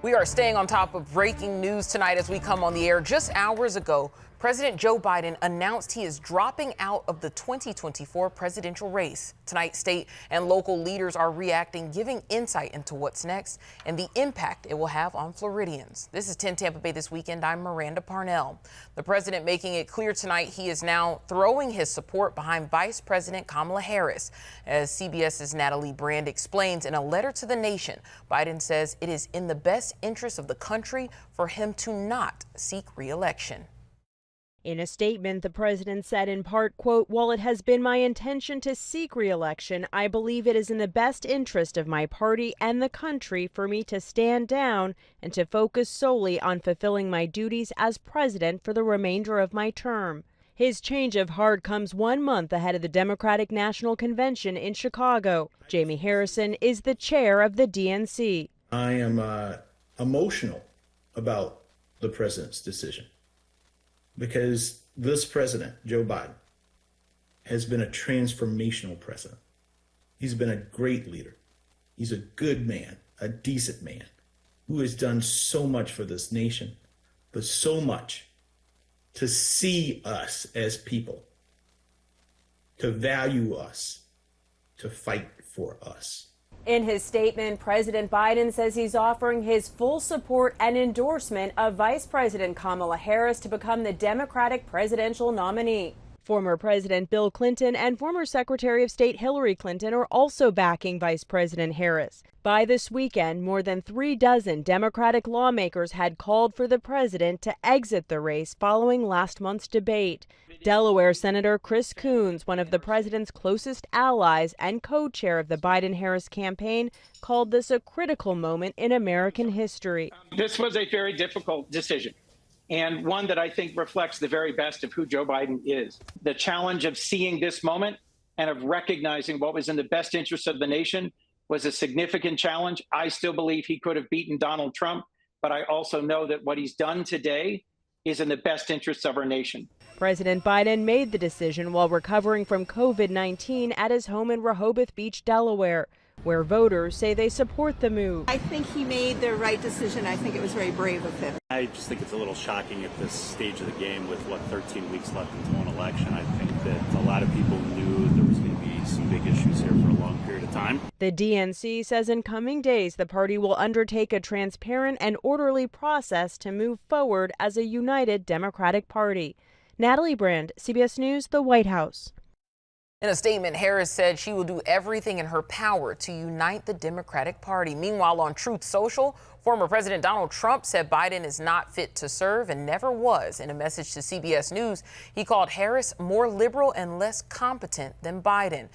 We are staying on top of breaking news tonight as we come on the air. Just hours ago, President Joe Biden announced he is dropping out of the 2024 presidential race. Tonight, state and local leaders are reacting, giving insight into what's next and the impact it will have on Floridians. This is 10 Tampa Bay This Weekend. I'm Miranda Parnell. The president making it clear tonight he is now throwing his support behind Vice President Kamala Harris. As CBS's Natalie Brand explains in a letter to the nation, Biden says it is in the best interest of the country for him to not seek re-election. In a statement, the president said in part, quote, "While it has been my intention to seek re-election, I believe it is in the best interest of my party and the country for me to stand down and to focus solely on fulfilling my duties as president for the remainder of my term." His change of heart comes 1 month ahead of the Democratic National Convention in Chicago. Jamie Harrison is the chair of the DNC. I am emotional about the president's decision, because this president, Joe Biden, has been a transformational president. He's been a great leader. He's a good man, a decent man, who has done so much for this nation, but so much to see us as people, to value us, to fight for us. In his statement, President Biden says he's offering his full support and endorsement of Vice President Kamala Harris to become the Democratic presidential nominee. Former President Bill Clinton and former Secretary of State Hillary Clinton are also backing Vice President Harris. By this weekend, more than 36 Democratic lawmakers had called for the president to exit the race following last month's debate. Delaware Senator Chris Coons, one of the president's closest allies and co-chair of the Biden-Harris campaign, called this a critical moment in American history. This was a very difficult decision, and one that I think reflects the very best of who Joe Biden is. The challenge of seeing this moment and of recognizing what was in the best interest of the nation was a significant challenge. I still believe he could have beaten Donald Trump, but I also know that what he's done today is in the best interests of our nation. President Biden made the decision while recovering from COVID-19 at his home in Rehoboth Beach, Delaware, where voters say they support the move. I think he made the right decision. I think it was very brave of him. I just think it's a little shocking at this stage of the game with, 13 weeks left until an election. I think that a lot of people knew there was going to be some big issues here for a long period of time. The DNC says in coming days, the party will undertake a transparent and orderly process to move forward as a united Democratic Party. Natalie Brand, CBS News, the White House. In a statement, Harris said she will do everything in her power to unite the Democratic Party. Meanwhile, on Truth Social, former President Donald Trump said Biden is not fit to serve and never was. In a message to CBS News, he called Harris more liberal and less competent than Biden.